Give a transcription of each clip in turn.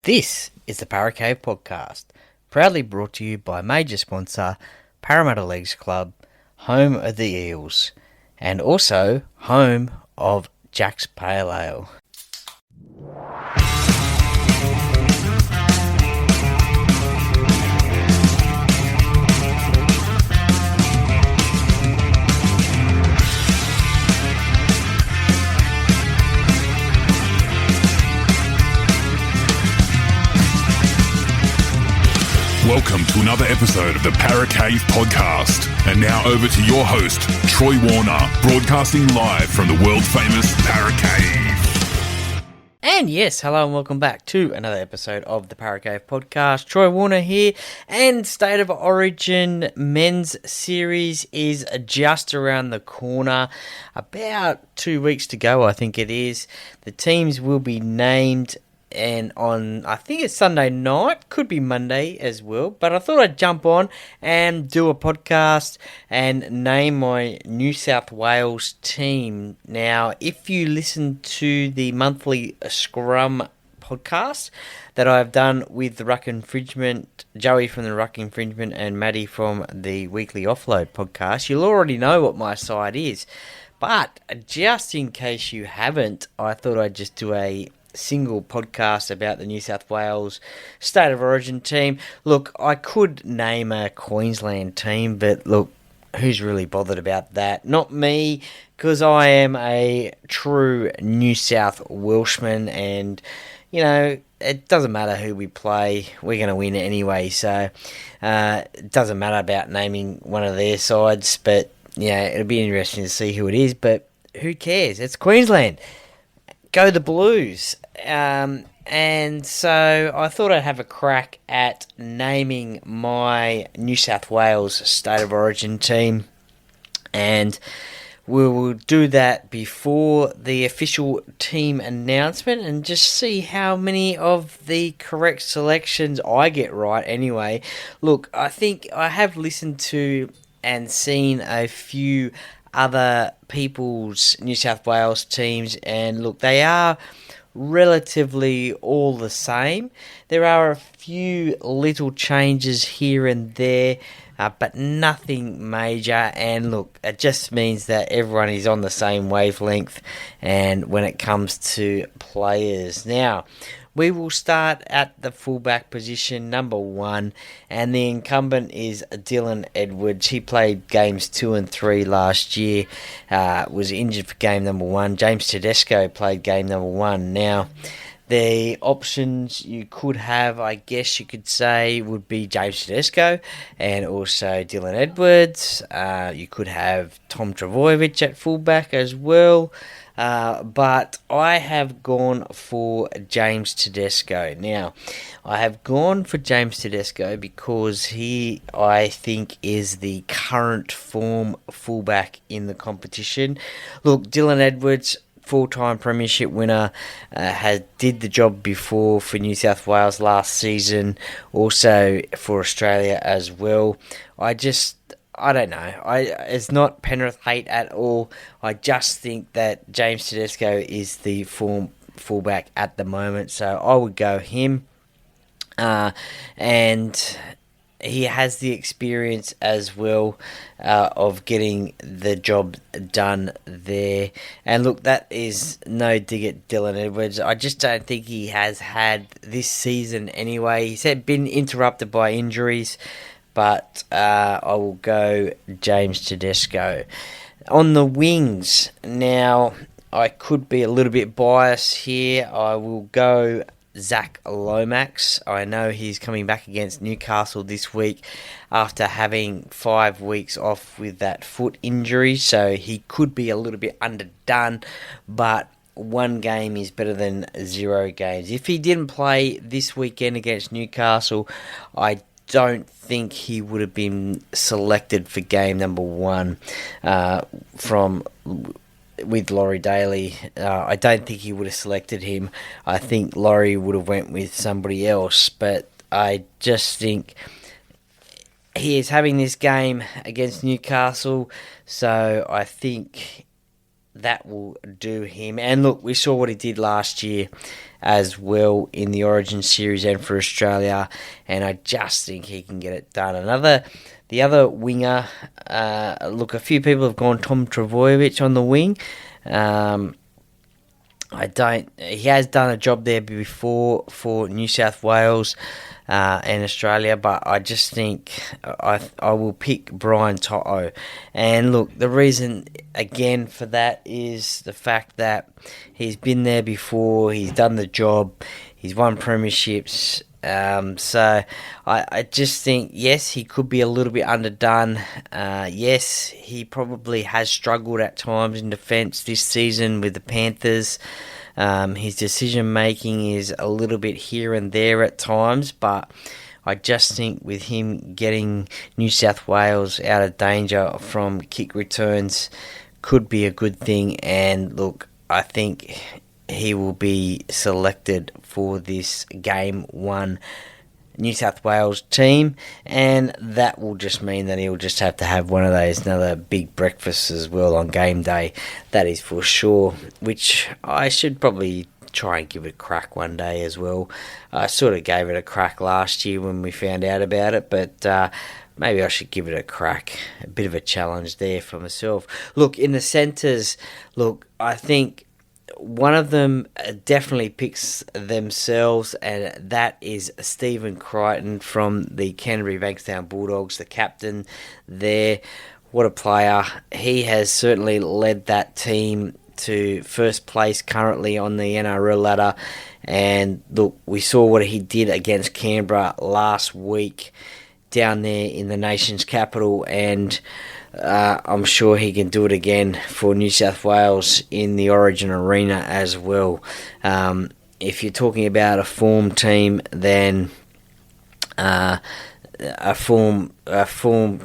This is the Paracave Podcast, proudly brought to you by major sponsor Parramatta Leagues Club, home of the Eels, and also home of Jack's Pale Ale. Welcome to another episode of the Paracave Podcast. And now over to your host, Troy Warner, broadcasting live from the world-famous Paracave. And yes, hello and welcome back to another episode of the Paracave Podcast. Troy Warner here, and State of Origin men's series is just around the corner. About 2 weeks to go, I think it is. The teams will be named, and on, I think it's Sunday night, could be Monday as well, but I thought I'd jump on and do a podcast and name my New South Wales team. Now, if you listen to the monthly Scrum podcast that I've done with the Ruck Infringement, Joey from the Ruck Infringement and Maddie from the Weekly Offload podcast, you'll already know what my side is. But just in case you haven't, I thought I'd just do a single podcast about the New South Wales State of Origin team. Look, I could name a Queensland team, but look, who's really bothered about that? Not me, because I am a true New South Welshman, and, you know, it doesn't matter who we play, we're going to win anyway, so it doesn't matter about naming one of their sides, but, yeah, it'll be interesting to see who it is, but who cares? It's Queensland. Go the Blues. And so I thought I'd have a crack at naming my New South Wales State of Origin team, and we will do that before the official team announcement and just see how many of the correct selections I get right anyway. Look, I think I have listened to and seen a few other people's New South Wales teams, and look, they are relatively all the same. There are a few little changes here and there, but nothing major, and look, it just means that everyone is on the same wavelength and when it comes to players. Now, we will start at the fullback position, number 1, and the incumbent is Dylan Edwards. He played games 2 and 3 last year, was injured for game number 1. James Tedesco played game number 1. Now, the options you could have, I guess you could say, would be James Tedesco and also Dylan Edwards. You could have Tom Trbojevic at fullback as well. But I have gone for James Tedesco. Now, I have gone for James Tedesco because he, I think, is the current form fullback in the competition. Look, Dylan Edwards, full-time premiership winner, did the job before for New South Wales last season, also for Australia as well. I don't know. It's not Penrith hate at all. I just think that James Tedesco is the form fullback at the moment, so I would go him. And he has the experience as well of getting the job done there. And look, that is no dig at Dylan Edwards. I just don't think he has had this season anyway. He's been interrupted by injuries, but I will go James Tedesco. On the wings, now, I could be a little bit biased here. I will go Zach Lomax. I know he's coming back against Newcastle this week after having 5 weeks off with that foot injury, so he could be a little bit underdone, but 1 game is better than 0 games. If he didn't play this weekend against Newcastle, I don't think he would have been selected for game number 1 with Laurie Daly. I don't think he would have selected him. I think Laurie would have went with somebody else, but I just think he is having this game against Newcastle, so I think that will do him. And look, we saw what he did last year as well in the Origin series and for Australia, and I just think he can get it done. The other winger, look, a few people have gone Tom Trbojevic on the wing. He has done a job there before for New South Wales and Australia, but I just think I will pick Brian Toto. And look, the reason again for that is the fact that he's been there before, he's done the job, he's won premierships. So I just think, yes, he could be a little bit underdone. Yes, he probably has struggled at times in defence this season with the Panthers. His decision making is a little bit here and there at times, but I just think with him getting New South Wales out of danger from kick returns could be a good thing. And look, I think he will be selected for this Game 1 New South Wales team, and that will just mean that he'll just have to have one of those another big breakfasts as well on game day, that is for sure, which I should probably try and give it a crack one day as well. I sort of gave it a crack last year when we found out about it, but maybe I should give it a crack. A bit of a challenge there for myself. Look, in the centres, I think one of them definitely picks themselves, and that is Stephen Crichton from the Canterbury Bankstown Bulldogs, the captain there. What a player. He has certainly led that team to first place currently on the NRL ladder. And look, we saw what he did against Canberra last week down there in the nation's capital, and I'm sure he can do it again for New South Wales in the Origin arena as well. If you're talking about a form team, then a form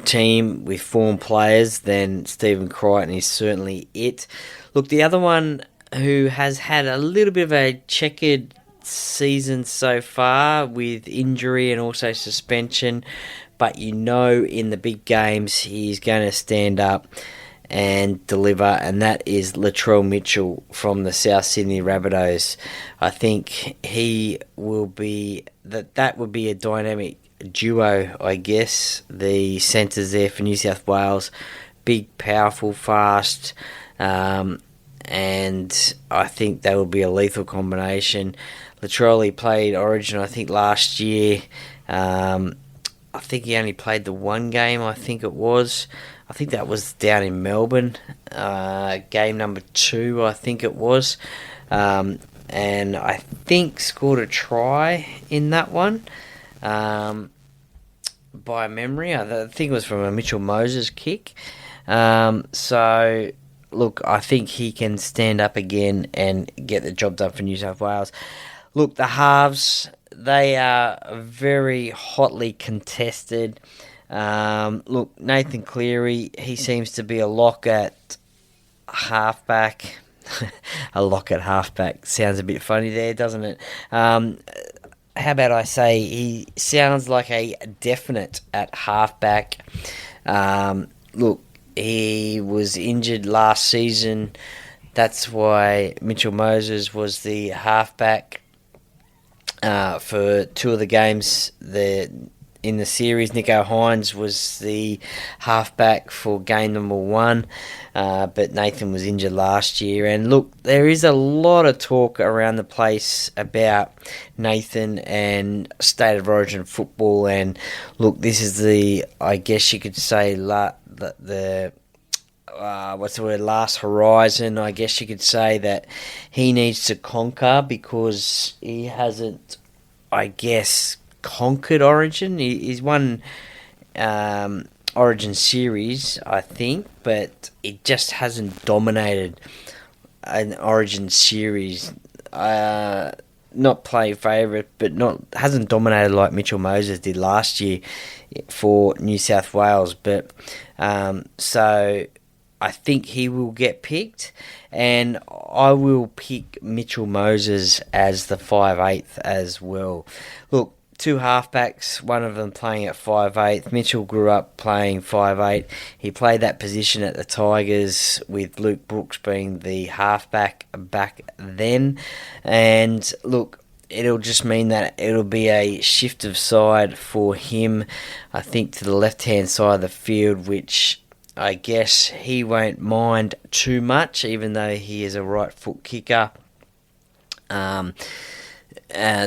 team with form players, then Stephen Crichton is certainly it. Look, the other one who has had a little bit of a checkered season so far with injury and also suspension, but in the big games he's going to stand up and deliver, and that is Latrell Mitchell from the South Sydney Rabbitohs. I think he will be that would be a dynamic duo, I guess. The centres there for New South Wales, big, powerful, fast, and I think that would be a lethal combination. Latrell, he played Origin, I think, last year. I think he only played the one game, I think it was. I think that was down in Melbourne. Game number 2, I think it was. And I think scored a try in that one. By memory. I think it was from a Mitchell Moses kick. So, look, I think he can stand up again and get the job done for New South Wales. Look, the halves, they are very hotly contested. Look, Nathan Cleary, he seems to be a lock at halfback. A lock at halfback sounds a bit funny there, doesn't it? How about I say he sounds like a definite at halfback. Look, he was injured last season. That's why Mitchell Moses was the halfback for 2 of the games in the series. Nico Hines was the halfback for game number 1, but Nathan was injured last year. And look, there is a lot of talk around the place about Nathan and State of Origin football. And look, this is I guess you could say, last horizon. I guess you could say that he needs to conquer because he hasn't, I guess, conquered Origin. He's won Origin series, I think, but it just hasn't dominated an Origin series. Not play favourite, but hasn't dominated like Mitchell Moses did last year for New South Wales. But so I think he will get picked, and I will pick Mitchell Moses as the 5/8 as well. Look, two halfbacks, one of them playing at 5'8". Mitchell grew up playing 5'8". He played that position at the Tigers with Luke Brooks being the halfback back then. And look, it'll just mean that it'll be a shift of side for him, I think, to the left-hand side of the field, which I guess he won't mind too much, even though he is a right-foot kicker.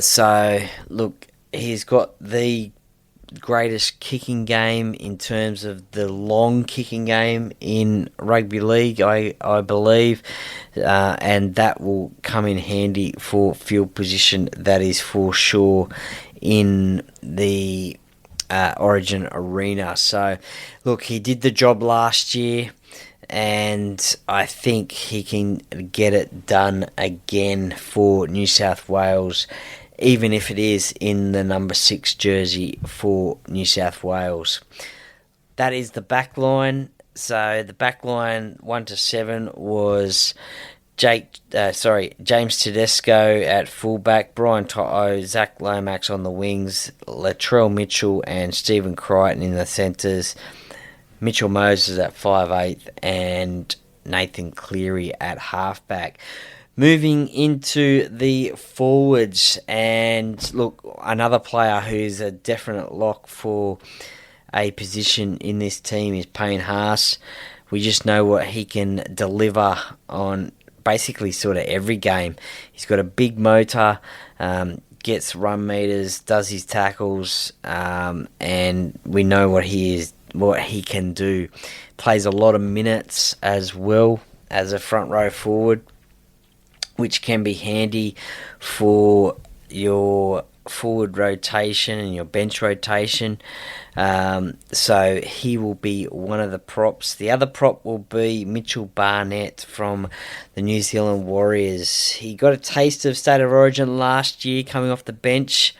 So, look, he's got the greatest kicking game in terms of the long kicking game in rugby league, I believe, and that will come in handy for field position, that is for sure, in the Origin arena. So, look, he did the job last year, and I think he can get it done again for New South Wales, even if it is in the number 6 jersey for New South Wales. That is the back line. So the back line 1 to 7 was James Tedesco at fullback, Brian To'o, Zach Lomax on the wings, Latrell Mitchell and Stephen Crichton in the centres, Mitchell Moses at 5'8", and Nathan Cleary at halfback. Moving into the forwards, and look, another player who's a definite lock for a position in this team is Payne Haas. We just know what he can deliver on basically sort of every game. He's got a big motor, gets run meters, does his tackles, and we know what he can do. Plays a lot of minutes as well as a front row forward, which can be handy for your forward rotation and your bench rotation. So he will be one of the props. The other prop will be Mitchell Barnett from the New Zealand Warriors. He got a taste of State of Origin last year coming off the bench.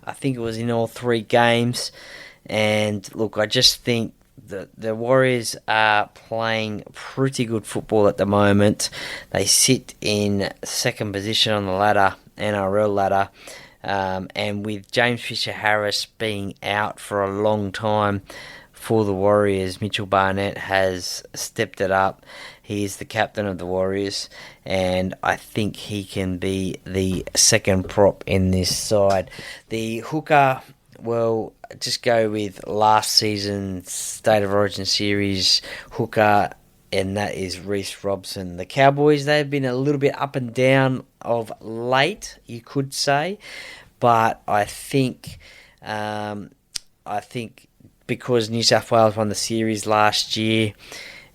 I think it was in all 3 games. And look, I just think the Warriors are playing pretty good football at the moment. They sit in second position on the ladder, NRL ladder, and with James Fisher-Harris being out for a long time for the Warriors, Mitchell Barnett has stepped it up. He is the captain of the Warriors, and I think he can be the second prop in this side. The hooker, well, just go with last season's State of Origin series hooker, and that is Reece Robson. The Cowboys, they've been a little bit up and down of late, you could say, but I think because New South Wales won the series last year,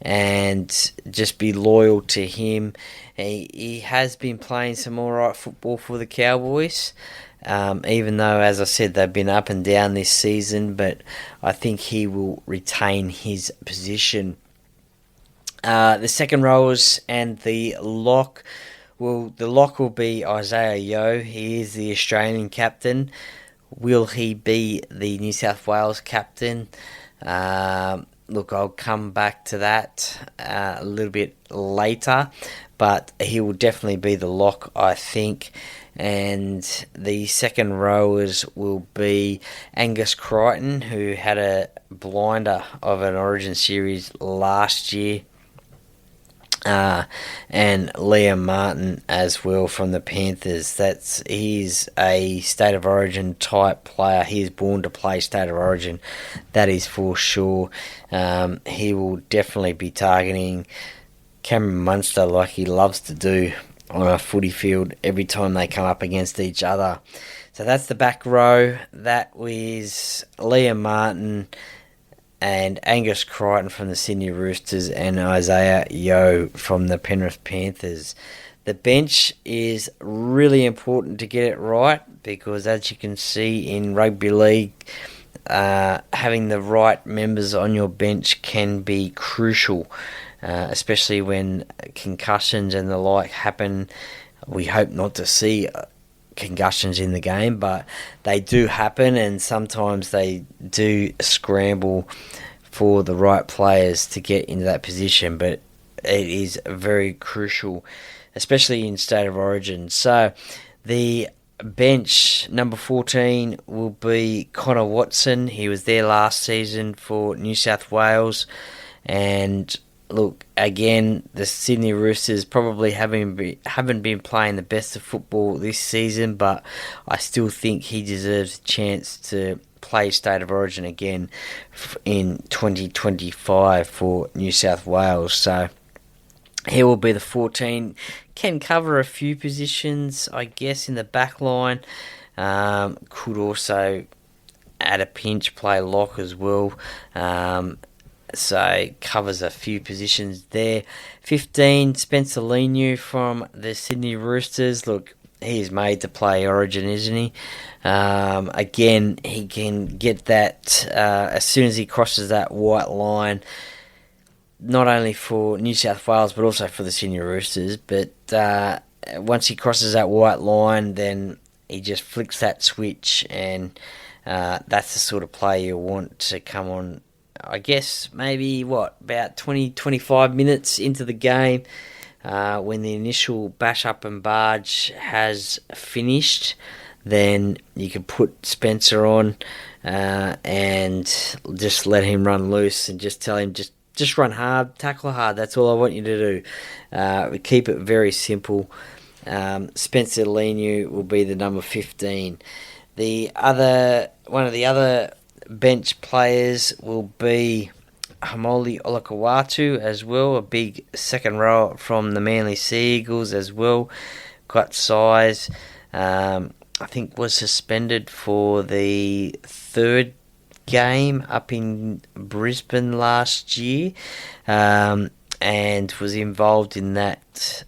and just be loyal to him. He has been playing some alright football for the Cowboys. Even though, as I said, they've been up and down this season, but I think he will retain his position. The second rowers and the lock, well, the lock will be Isaiah Yeo. He is the Australian captain. Will he be the New South Wales captain? Look, I'll come back to that a little bit later, but he will definitely be the lock, I think. And the second rowers will be Angus Crichton, who had a blinder of an Origin series last year, and Liam Martin as well from the Panthers. He's a State of Origin type player. He is born to play State of Origin, that is for sure. He will definitely be targeting Cameron Munster like he loves to do on a footy field every time they come up against each other. So that's the back row. That was Liam Martin and Angus Crichton from the Sydney Roosters and Isaiah Yeo from the Penrith Panthers. The bench is really important to get it right, because as you can see in rugby league, having the right members on your bench can be crucial. Especially when concussions and the like happen. We hope not to see concussions in the game, but they do happen, and sometimes they do scramble for the right players to get into that position, but it is very crucial, especially in State of Origin. So the bench, number 14 will be Connor Watson. He was there last season for New South Wales. And look, again, the Sydney Roosters probably haven't been playing the best of football this season, but I still think he deserves a chance to play State of Origin again in 2025 for New South Wales. So he will be the 14. Can cover a few positions, I guess, in the back line. Could also, at a pinch, play lock as well. So covers a few positions there. 15, Spencer Leniu from the Sydney Roosters. Look, he is made to play Origin, isn't he? Again, he can get that as soon as he crosses that white line, not only for New South Wales but also for the Sydney Roosters. But once he crosses that white line, then he just flicks that switch, and that's the sort of player you want to come on, I guess, maybe, about 20-25 minutes into the game, when the initial bash up and barge has finished. Then you can put Spencer on and just let him run loose and just tell him, just run hard, tackle hard. That's all I want you to do. We keep it very simple. Spencer Leniu will be the number 15. One of the other bench players will be Hamoli Olakawatu as well, a big second row from the Manly Sea Eagles as well. Got size. I think was suspended for the third game up in Brisbane last year, and was involved in that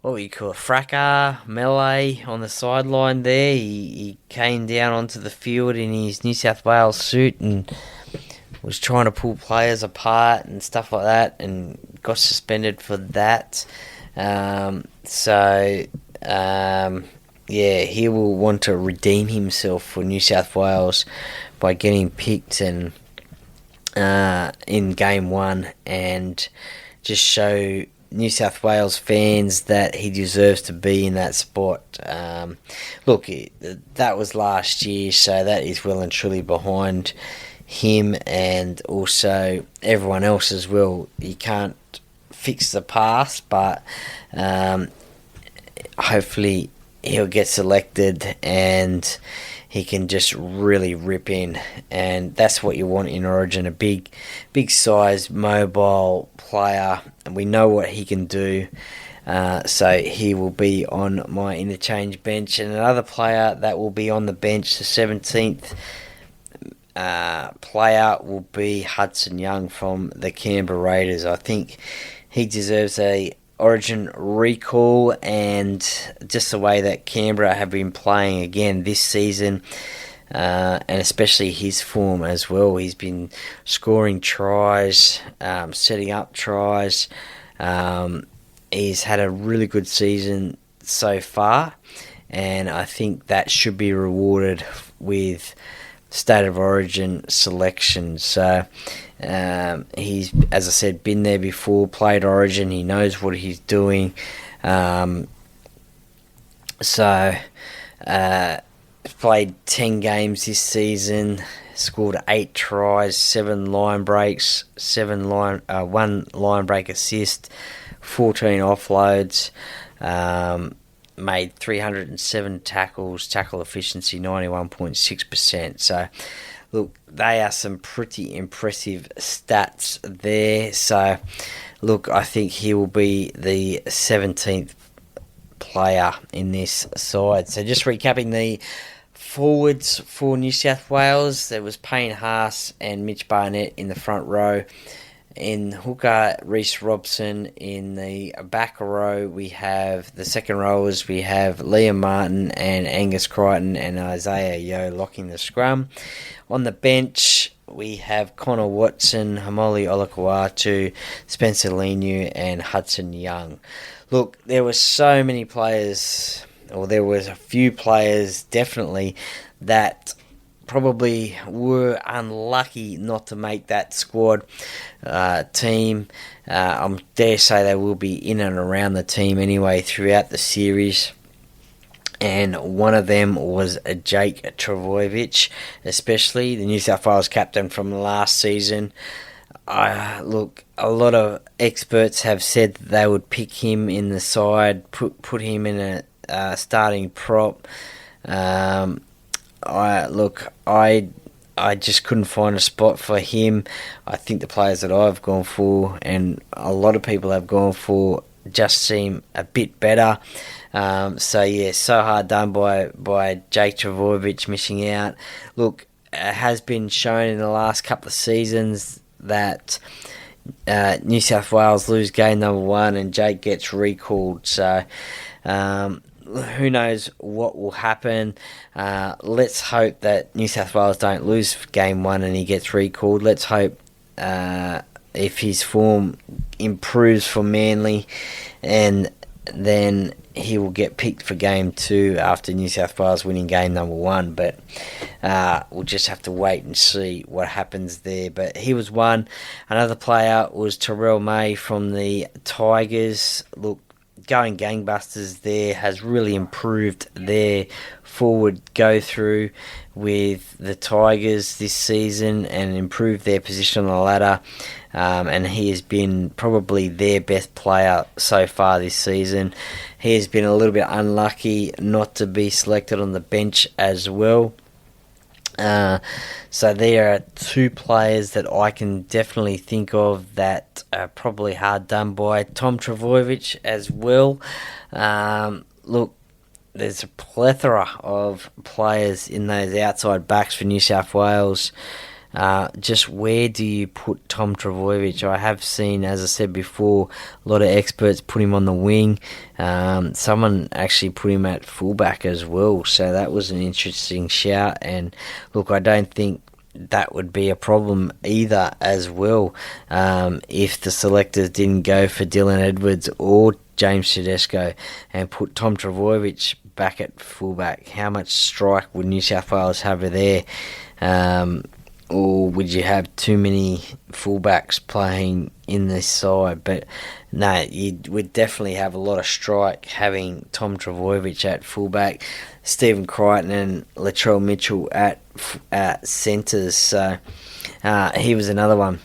what you call a fracas, melee on the sideline there. He came down onto the field in his New South Wales suit and was trying to pull players apart and stuff like that, and got suspended for that. He will want to redeem himself for New South Wales by getting picked and in game one, and just show New South Wales fans that he deserves to be in that spot. Look, that was last year, so that is well and truly behind him, and also everyone else as well. You can't fix the past, but hopefully he'll get selected and he can just really rip in, and that's what you want in Origin, a big size, mobile player, and we know what he can do. So he will be on my interchange bench. And another player that will be on the bench, the 17th player, will be Hudson Young from the Canberra Raiders. I think he deserves a Origin recall, and just the way that Canberra have been playing again this season, and especially his form as well. He's been scoring tries, setting up tries. He's had a really good season so far, and I think that should be rewarded with State of Origin selection. So he's, as I said, been there before, played Origin, he knows what he's doing. Played 10 games this season, scored 8 tries, 7 line breaks, 1 line break assist, 14 offloads, made 307 tackles, tackle efficiency 91.6%. So look, they are some pretty impressive stats there. So look, I think he will be the 17th player in this side. So just recapping the forwards for New South Wales, there was Payne Haas and Mitch Barnett in the front row. In hooker, Reece Robson. In the back row, we have the second rowers. We have Liam Martin and Angus Crichton and Isaiah Yeo locking the scrum. On the bench, we have Connor Watson, Hamoli Olakawatu, Spencer Leniu and Hudson Young. Look, there were so many players, or there was a few players definitely, that probably were unlucky not to make that squad team. I dare say they will be in and around the team anyway throughout the series. and one of them was Jake Trbojevic, especially the New South Wales captain from last season. Look, a lot of experts have said that they would pick him in the side, put him in a starting prop. I just couldn't find a spot for him. I think the players that I've gone for, and a lot of people have gone for, just seem a bit better. So hard done by Jake Trbojevic missing out. Look, it has been shown in the last couple of seasons that New South Wales lose game number 1 and Jake gets recalled. So who knows what will happen. Let's hope that New South Wales don't lose game 1 and he gets recalled. Let's hope if his form improves for Manly, and then he will get picked for game 2 after New South Wales winning game number 1. But we'll just have to wait and see what happens there. But he was one. Another player was Terrell May from the Tigers. Look, going gangbusters there, has really improved their forward go-through with the Tigers this season and improved their position on the ladder. And he has been probably their best player so far this season. He has been a little bit unlucky not to be selected on the bench as well. So there are 2 players that I can definitely think of that are probably hard done by. Tom Trbojevic as well. Look, there's a plethora of players in those outside backs for New South Wales. Just where do you put Tom Trbojevic? I have seen, as I said before, a lot of experts put him on the wing. Someone actually put him at fullback as well, so that was an interesting shout. And look, I don't think that would be a problem either as well, if the selectors didn't go for Dylan Edwards or James Tedesco and put Tom Trbojevic back at fullback. How much strike would New South Wales have there? Or would you have too many fullbacks playing in this side? But no, you would definitely have a lot of strike having Tom Trbojevic at fullback, Stephen Crichton and Latrell Mitchell at centres. So he was another one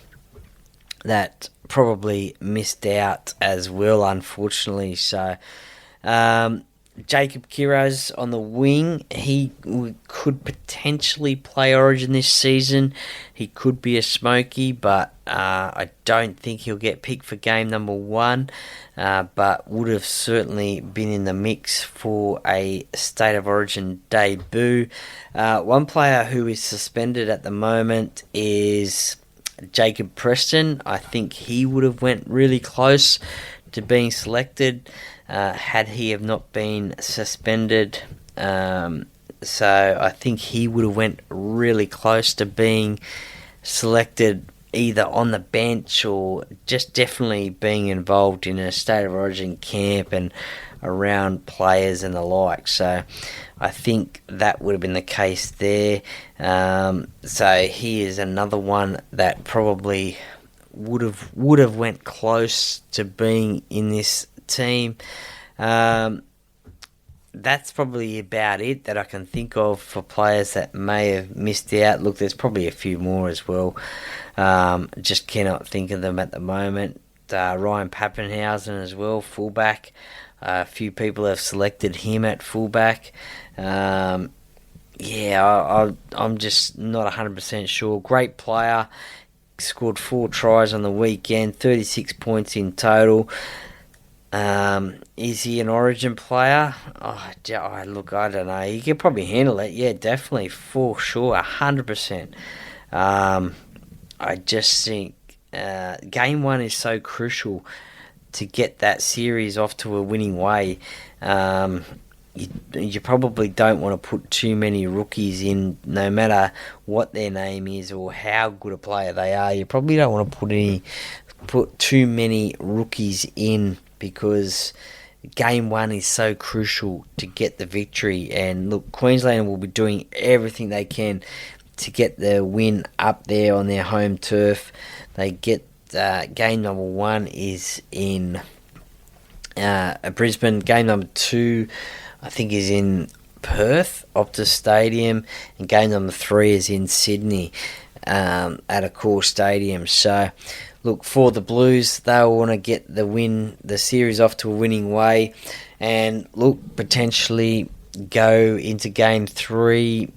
that probably missed out as well, unfortunately. So Jacob Kiraz on the wing, he could potentially play Origin this season. He could be a smoky, but I don't think he'll get picked for game number 1, but would have certainly been in the mix for a State of Origin debut. One player who is suspended at the moment is Jacob Preston. I think he would have went really close to being selected had he have not been suspended. So I think he would have went really close to being selected either on the bench or just definitely being involved in a State of Origin camp and around players and the like. So I think that would have been the case there. So he is another one that probably would have went close to being in this team. That's probably about it that I can think of for players that may have missed out. Look, there's probably a few more as well. Just cannot think of them at the moment. Ryan Pappenhausen as well, fullback. A few people have selected him at fullback. I'm just not 100% sure. Great player. Scored 4 tries on the weekend, 36 points in total. Is he an Origin player? Look, I don't know. He could probably handle it. Yeah, definitely, for sure, 100%. I just think game 1 is so crucial to get that series off to a winning way. You probably don't want to put too many rookies in, no matter what their name is or how good a player they are. You probably don't want to put too many rookies in, because game 1 is so crucial to get the victory. And look, Queensland will be doing everything they can to get the win up there on their home turf. They get game number 1 is in Brisbane. Game number 2, I think, is in Perth, Optus Stadium, and game number 3 is in Sydney at a core stadium. So, look, for the Blues, they'll want to get the series off to a winning way, and look, potentially go into game 3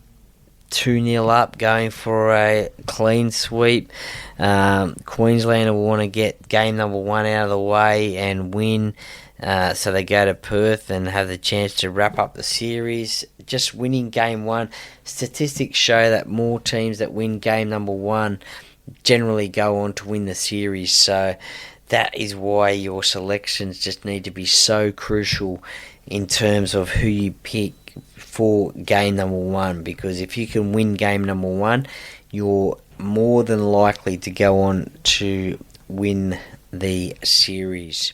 2-0 up, going for a clean sweep. Queensland will want to get game number 1 out of the way and win, so they go to Perth and have the chance to wrap up the series. Just winning game 1, statistics show that more teams that win game number 1 generally go on to win the series, so that is why your selections just need to be so crucial in terms of who you pick for game number 1, because if you can win game number 1, you're more than likely to go on to win the series.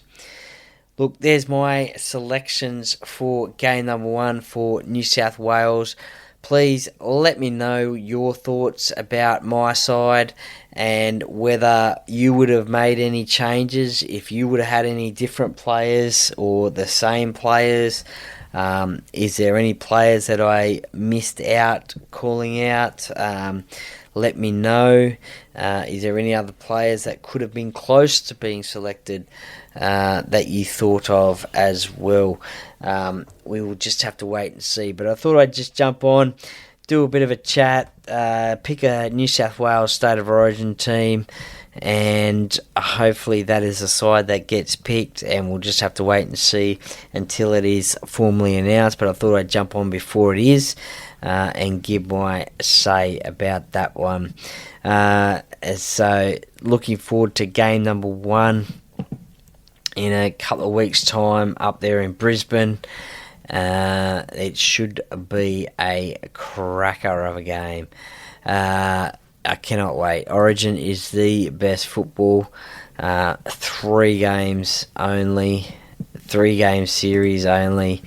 Look, there's my selections for game number 1 for New South Wales. Please let me know your thoughts about my side and whether you would have made any changes, if you would have had any different players or the same players. Is there any players that I missed out calling out? Let me know. Is there any other players that could have been close to being selected that you thought of as well? We will just have to wait and see. But I thought I'd just jump on, do a bit of a chat, pick a New South Wales State of Origin team, and hopefully that is the side that gets picked, and we'll just have to wait and see until it is formally announced. But I thought I'd jump on before it is and give my say about that one. So looking forward to game number 1 in a couple of weeks' time up there in Brisbane. It should be a cracker of a game. I cannot wait. Origin is the best football. 3 games only. 3-game series only.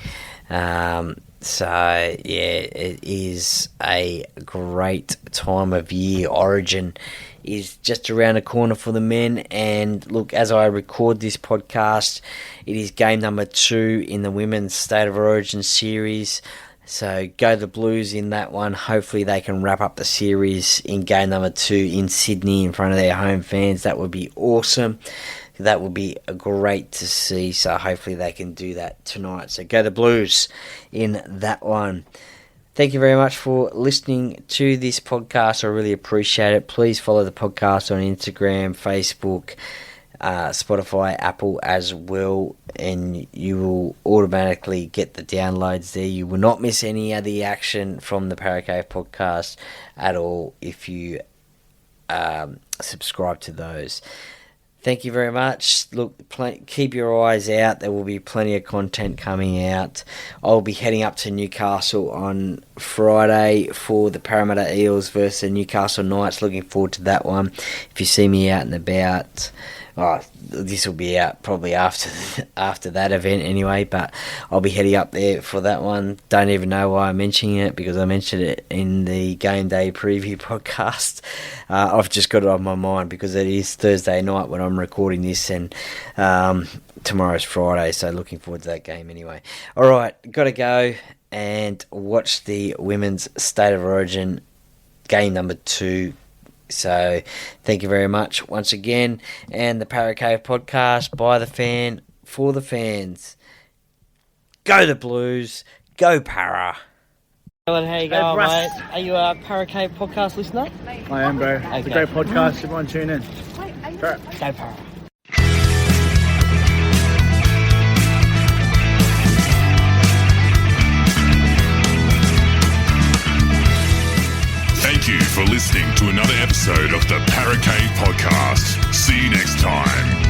So, yeah, it is a great time of year. Origin is just around the corner for the men. And look, as I record this podcast, it is game number 2 in the Women's State of Origin series. So go the Blues in that one. Hopefully they can wrap up the series in game number 2 in Sydney in front of their home fans. That would be awesome. That would be great to see. So hopefully they can do that tonight. So go the Blues in that one. Thank you very much for listening to this podcast. I really appreciate it. Please follow the podcast on Instagram, Facebook, Spotify, Apple as well, and you will automatically get the downloads there. You will not miss any of the action from the Paracave podcast at all if you subscribe to those. Thank you very much. Look, keep your eyes out. There will be plenty of content coming out. I'll be heading up to Newcastle on Friday for the Parramatta Eels versus the Newcastle Knights. Looking forward to that one. If you see me out and about, this will be out probably after that event anyway, but I'll be heading up there for that one. Don't even know why I'm mentioning it, because I mentioned it in the game day preview podcast. I've just got it on my mind because it is Thursday night when I'm recording this, and tomorrow's Friday, so looking forward to that game anyway. Alright, gotta go and watch the Women's State of Origin game number 2. So, thank you very much once again. And the Paracave podcast, by the fan, for the fans. Go the Blues, go Para. How you going, mate? Are you a Paracave podcast listener? I am, bro. Okay. It's a great podcast. Everyone tune in. Go Para. Thank you for listening to another episode of the Paracave Podcast. See you next time.